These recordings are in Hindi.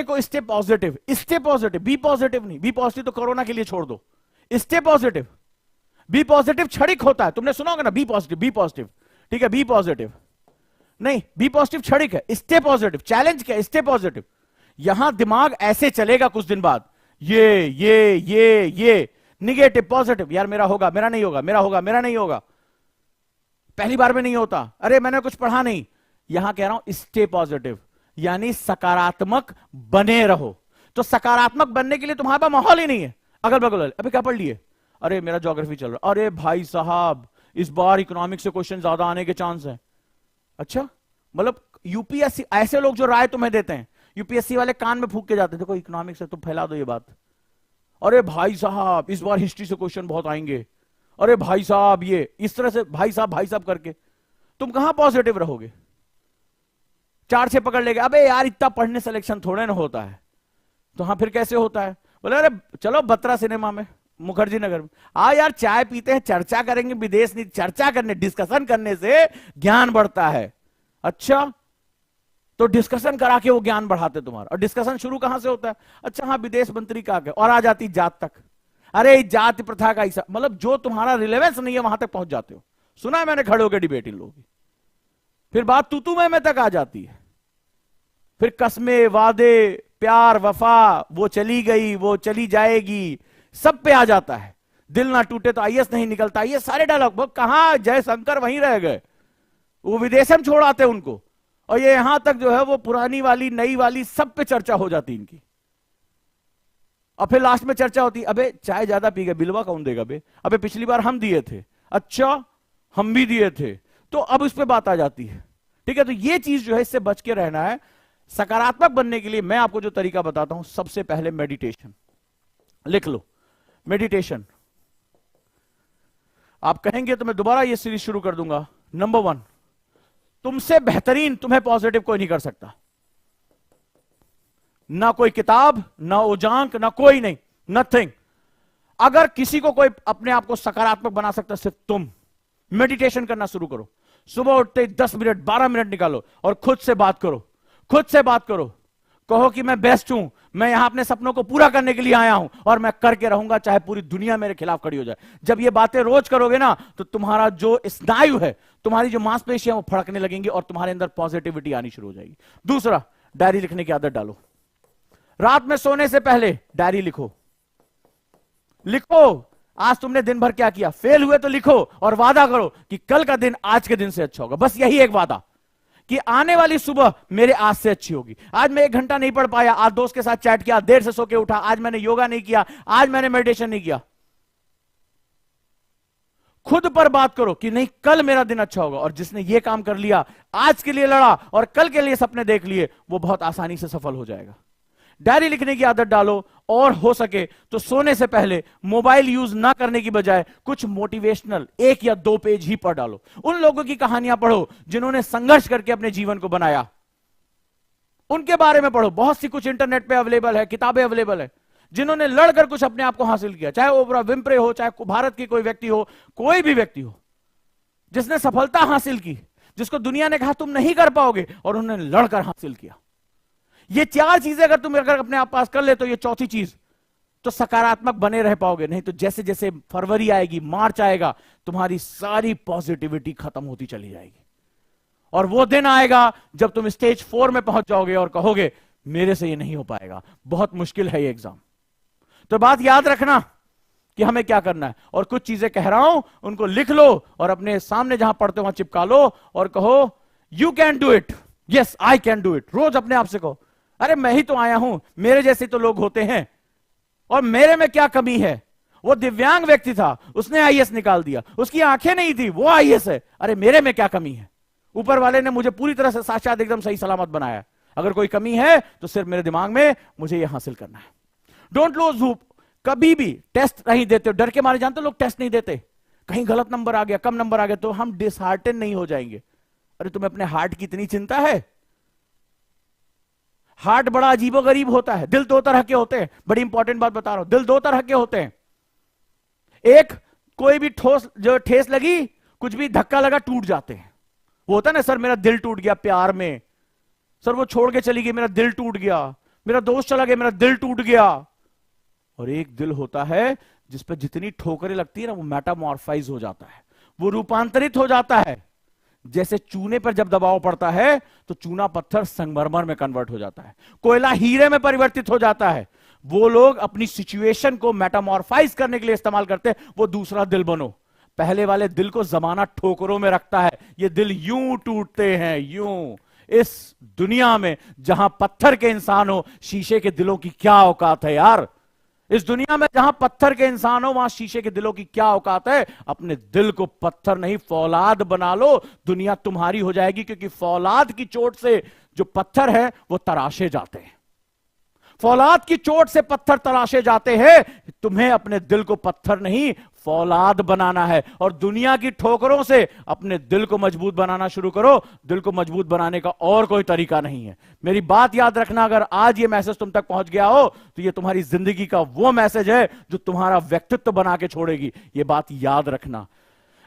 को stay positive, stay positive, be positive नहीं, बी पॉजिटिव तो कोरोना के लिए छोड़ दो, स्टे पॉजिटिव। बी पॉजिटिव क्षणिक होता है, तुमने सुना होगा ना, बी पॉजिटिव, बी पॉजिटिव, ठीक है, बी पॉजिटिव नहीं, बी पॉजिटिव क्षणिक है, स्टे पॉजिटिव, चैलेंज क्या, स्टे पॉजिटिव। यहां दिमाग ऐसे चलेगा कुछ दिन बाद, ये निगेटिव पॉजिटिव, यार मेरा होगा, मेरा नहीं होगा, मेरा होगा, मेरा नहीं होगा, पहली बार में नहीं होता, अरे मैंने कुछ पढ़ा नहीं। यहां कह रहा हूं स्टे पॉजिटिव, यानी सकारात्मक बने रहो। तो सकारात्मक बनने के लिए तुम्हारे पास माहौल ही नहीं है, अगल बगल अभी क्या पढ़ लिए, अरे मेरा ज्योग्राफी चल रहा, अरे भाई साहब इस बार इकोनॉमिक्स से क्वेश्चन ज्यादा आने के चांस है। अच्छा, मतलब यूपीएससी, ऐसे लोग जो राय तुम्हें देते हैं, यूपीएससी वाले कान में फूक के जाते हैं, देखो इकोनॉमिक्स है, तुम फैला दो ये बात, अरे भाई साहब इस बार हिस्ट्री से क्वेश्चन बहुत आएंगे, अरे भाई साहब ये इस तरह से, भाई साहब करके तुम कहां पॉजिटिव रहोगे। 4-6 पकड़ लेगे, अबे यार इतना पढ़ने सिलेक्शन थोड़े ना होता है, तो हाँ फिर कैसे होता है, बोले अरे चलो बत्रा सिनेमा में, मुखर्जी नगर में, यार चाय पीते हैं, चर्चा करेंगे, विदेश नीति चर्चा करने, डिस्कशन करने से ज्ञान बढ़ता है। अच्छा, तो डिस्कशन करा के वो ज्ञान बढ़ाते तुम्हारा, और डिस्कशन शुरू कहां से होता है, अच्छा हाँ विदेश मंत्री का आगे, और आ जाती जात तक, अरे जाति प्रथा का ऐसा, मतलब जो तुम्हारा रिलेवेंस नहीं है वहां तक पहुंच जाते हो। सुना है मैंने खड़े होकर डिबेट इन लोगों की, फिर बात तू मैं तक आ जाती है, फिर कस्मे वादे प्यार वफा, वो चली गई वो चली जाएगी, सब पे आ जाता है, दिल ना टूटे तो आईएएस नहीं निकलता, ये सारे डायलॉग, वो कहां जयशंकर वहीं रह गए, वो विदेश में छोड़ आते उनको, और ये यहां तक जो है वो पुरानी वाली नई वाली सब पे चर्चा हो जाती इनकी, और फिर लास्ट में चर्चा होती, अबे चाय ज्यादा पी गए, बिलवा कौन देगा बे, अबे पिछली बार हम दिए थे, अच्छा हम भी दिए थे, तो अब इस पे बात आ जाती है। ठीक है, तो ये चीज जो है इससे बच के रहना है। सकारात्मक बनने के लिए मैं आपको जो तरीका बताता हूं, सबसे पहले मेडिटेशन, लिख लो मेडिटेशन। आप कहेंगे तो मैं दोबारा ये सीरीज शुरू कर दूंगा। नंबर 1, तुमसे बेहतरीन तुम्हें पॉजिटिव कोई नहीं कर सकता, ना कोई किताब, ना उजांक, ना कोई नहीं, नथिंग। अगर किसी को कोई अपने आप को सकारात्मक बना सकता सिर्फ तुम। मेडिटेशन करना शुरू करो, सुबह उठते 10 मिनट 12 मिनट निकालो और खुद से बात करो, खुद से बात करो, कहो कि मैं बेस्ट हूं, मैं यहां अपने सपनों को पूरा करने के लिए आया हूं और मैं करके रहूंगा चाहे पूरी दुनिया मेरे खिलाफ खड़ी हो जाए। जब ये बातें रोज करोगे ना तो तुम्हारा जो स्नायु है, तुम्हारी जो मांसपेशियां वो फड़कने लगेंगी और तुम्हारे अंदर पॉजिटिविटी आनी शुरू हो जाएगी। दूसरा, डायरी लिखने की आदत डालो। रात में सोने से पहले डायरी लिखो, लिखो आज तुमने दिन भर क्या किया, फेल हुए तो लिखो और वादा करो कि कल का दिन आज के दिन से अच्छा होगा। बस यही एक वादा कि आने वाली सुबह मेरे आज से अच्छी होगी। आज मैं 1 घंटा नहीं पढ़ पाया, आज दोस्त के साथ चैट किया, देर से सो के उठा, आज मैंने योगा नहीं किया, आज मैंने मेडिटेशन नहीं किया। खुद पर बात करो कि नहीं कल मेरा दिन अच्छा होगा, और जिसने ये काम कर लिया, आज के लिए लड़ा और कल के लिए सपने देख लिए, वो बहुत आसानी से सफल हो जाएगा। डायरी लिखने की आदत डालो, और हो सके तो सोने से पहले मोबाइल यूज ना करने की बजाय कुछ मोटिवेशनल 1 या 2 पेज ही पढ़ डालो। उन लोगों की कहानियां पढ़ो जिन्होंने संघर्ष करके अपने जीवन को बनाया, उनके बारे में पढ़ो। बहुत सी कुछ इंटरनेट पे अवेलेबल है, किताबें अवेलेबल है, जिन्होंने लड़कर कुछ अपने आप को हासिल किया, चाहे ओपरा विम्प्रे हो, चाहे भारत की कोई व्यक्ति हो, कोई भी व्यक्ति हो जिसने सफलता हासिल की, जिसको दुनिया ने कहा तुम नहीं कर पाओगे और उन्होंने लड़कर हासिल किया। ये 4 चीजें अगर तुम अपने आप पास कर ले तो ये चौथी चीज, तो सकारात्मक बने रह पाओगे। नहीं तो जैसे जैसे फरवरी आएगी, मार्च आएगा, तुम्हारी सारी पॉजिटिविटी खत्म होती चली जाएगी, और वो दिन आएगा जब तुम स्टेज 4 में पहुंच जाओगे और कहोगे मेरे से ये नहीं हो पाएगा, बहुत मुश्किल है ये एग्जाम। तो बात याद रखना कि हमें क्या करना है, और कुछ चीजें कह रहा हूं उनको लिख लो और अपने सामने जहां पढ़ते हो वहां चिपका लो और कहो you can do it, yes I can do it. रोज अपने आप से कहो, अरे मैं ही तो आया हूं, मेरे जैसे तो लोग होते हैं और मेरे में क्या कमी है। वो दिव्यांग व्यक्ति था, उसने आईएएस निकाल दिया, उसकी आंखें नहीं थी, वो आईएएस है, अरे मेरे में क्या कमी है। ऊपर वाले ने मुझे पूरी तरह से साक्षात एकदम सही सलामत बनाया, अगर कोई कमी है तो सिर्फ मेरे दिमाग में मुझे यह हासिल करना है। डोंट लूज होप, कभी भी टेस्ट नहीं देते हो, डर के मारे जानते हो लोग टेस्ट नहीं देते, कहीं गलत नंबर आ गया, कम नंबर आ गया तो हम डिसहार्टेन नहीं हो जाएंगे। अरे तुम्हें अपने हार्ट की इतनी चिंता है? हार्ट बड़ा अजीबोगरीब होता है, दिल 2 तरह के होते हैं, बड़ी इंपॉर्टेंट बात बता रहा हूं, दिल 2 तरह के होते हैं। एक, कोई भी ठेस लगी, कुछ भी धक्का लगा, टूट जाते हैं। वो होता है ना, सर मेरा दिल टूट गया प्यार में, सर वो छोड़ के चली गई, मेरा दिल टूट गया, मेरा दोस्त चला गया, मेरा दिल टूट गया। और एक दिल होता है जिस पर जितनी ठोकरें लगती है ना, वो मेटामॉर्फाइज हो जाता है, वो रूपांतरित हो जाता है। जैसे चूने पर जब दबाव पड़ता है तो चूना पत्थर संगमरमर में कन्वर्ट हो जाता है, कोयला हीरे में परिवर्तित हो जाता है। वो लोग अपनी सिचुएशन को मेटामॉर्फाइज करने के लिए इस्तेमाल करते हैं, वो दूसरा दिल बनो। पहले वाले दिल को जमाना ठोकरों में रखता है, ये दिल यूं टूटते हैं, यूं। इस दुनिया में जहां पत्थर के इंसान हो, शीशे के दिलों की क्या औकात है यार। इस दुनिया में जहां पत्थर के इंसान हो, वहां शीशे के दिलों की क्या औकात है। अपने दिल को पत्थर नहीं फौलाद बना लो, दुनिया तुम्हारी हो जाएगी। क्योंकि फौलाद की चोट से जो पत्थर है वो तराशे जाते हैं, फौलाद की चोट से पत्थर तराशे जाते हैं। तुम्हें अपने दिल को पत्थर नहीं फौलाद बनाना है, और दुनिया की ठोकरों से अपने दिल को मजबूत बनाना शुरू करो। दिल को मजबूत बनाने का और कोई तरीका नहीं है। मेरी बात याद रखना, अगर आज ये मैसेज तुम तक पहुंच गया हो तो ये तुम्हारी जिंदगी का वो मैसेज है जो तुम्हारा व्यक्तित्व बना के छोड़ेगी। ये बात याद रखना।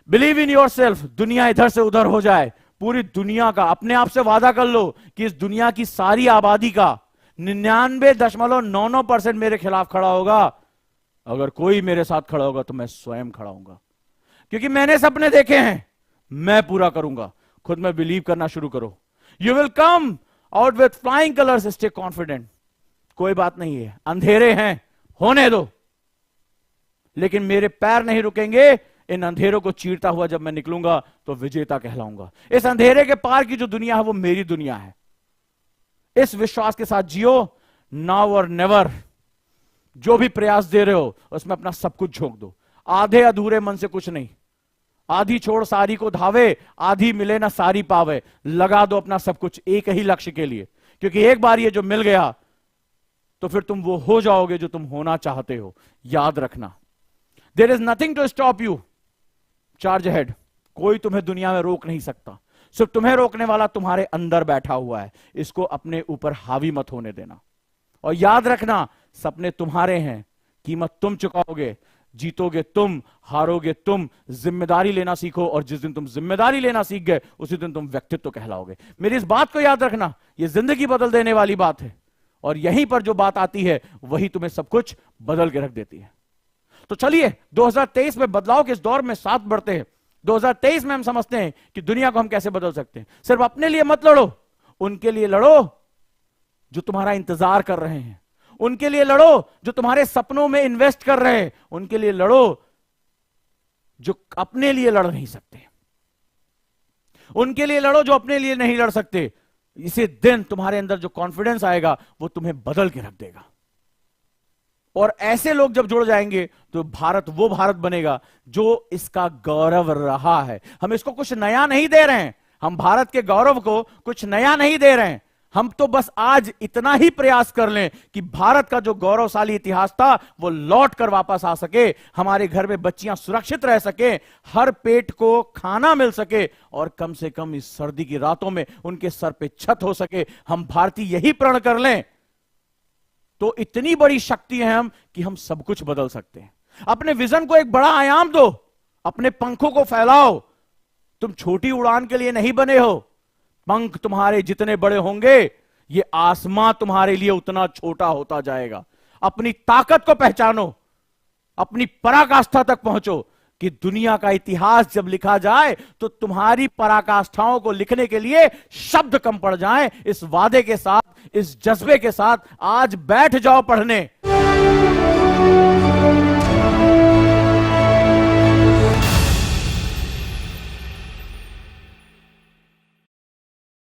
Believe in yourself. दुनिया इधर से उधर हो जाए, पूरी दुनिया का अपने आप से वादा कर लो कि इस दुनिया की सारी आबादी का 99.99% मेरे खिलाफ खड़ा होगा। अगर कोई मेरे साथ खड़ा होगा तो मैं स्वयं खड़ा होऊंगा, क्योंकि मैंने सपने देखे हैं, मैं पूरा करूंगा। खुद में बिलीव करना शुरू करो। You will come out with flying colours, stay confident. कोई बात नहीं है, अंधेरे हैं, होने दो, लेकिन मेरे पैर नहीं रुकेंगे। इन अंधेरों को चीरता हुआ जब मैं निकलूंगा तो विजेता कहलाऊंगा। इस अंधेरे के पार की जो दुनिया है वो मेरी दुनिया है। इस विश्वास के साथ जियो, नाउ और नेवर। जो भी प्रयास दे रहे हो उसमें अपना सब कुछ झोंक दो। आधे अधूरे मन से कुछ नहीं। आधी छोड़ सारी को धावे, आधी मिले ना सारी पावे। लगा दो अपना सब कुछ एक ही लक्ष्य के लिए, क्योंकि एक बार ये जो मिल गया तो फिर तुम वो हो जाओगे जो तुम होना चाहते हो। याद रखना, there is nothing to stop you, charge ahead. कोई तुम्हें दुनिया में रोक नहीं सकता। सिर्फ तुम्हें रोकने वाला तुम्हारे अंदर बैठा हुआ है। इसको अपने ऊपर हावी मत होने देना। और याद रखना, सपने तुम्हारे हैं, कीमत तुम चुकाओगे। जीतोगे तुम, हारोगे तुम। जिम्मेदारी लेना सीखो, और जिस दिन तुम जिम्मेदारी लेना सीख गए उसी दिन तुम व्यक्तित्व कहलाओगे। मेरी इस बात को याद रखना, यह जिंदगी बदल देने वाली बात है। और यहीं पर जो बात आती है वही तुम्हें सब कुछ बदल के रख देती है। तो चलिए 2023 में बदलाव के इस दौर में साथ बढ़ते हैं। 2023 में हम समझते हैं कि दुनिया को हम कैसे बदल सकते हैं। सिर्फ अपने लिए मत लड़ो, उनके लिए लड़ो जो तुम्हारा इंतजार कर रहे हैं। उनके लिए लड़ो जो तुम्हारे सपनों में इन्वेस्ट कर रहे हैं। उनके लिए लड़ो जो अपने लिए लड़ नहीं सकते। उनके लिए लड़ो जो अपने लिए नहीं लड़ सकते। इसी दिन तुम्हारे अंदर जो कॉन्फिडेंस आएगा वो तुम्हें बदल के रख देगा। और ऐसे लोग जब जुड़ जाएंगे तो भारत वो भारत बनेगा जो इसका गौरव रहा है। हम इसको कुछ नया नहीं दे रहे हैं, हम भारत के गौरव को कुछ नया नहीं दे रहे हैं। हम तो बस आज इतना ही प्रयास कर लें कि भारत का जो गौरवशाली इतिहास था वो लौट कर वापस आ सके, हमारे घर में बच्चियां सुरक्षित रह सके, हर पेट को खाना मिल सके, और कम से कम इस सर्दी की रातों में उनके सर पे छत हो सके। हम भारतीय यही प्रण कर लें तो इतनी बड़ी शक्ति है हम कि हम सब कुछ बदल सकते हैं। अपने विजन को एक बड़ा आयाम दो, अपने पंखों को फैलाओ। तुम छोटी उड़ान के लिए नहीं बने हो। पंख तुम्हारे जितने बड़े होंगे ये आसमां तुम्हारे लिए उतना छोटा होता जाएगा। अपनी ताकत को पहचानो, अपनी पराकाष्ठा तक पहुंचो कि दुनिया का इतिहास जब लिखा जाए तो तुम्हारी पराकाष्ठाओं को लिखने के लिए शब्द कम पड़ जाएं। इस वादे के साथ, इस जज्बे के साथ आज बैठ जाओ पढ़ने।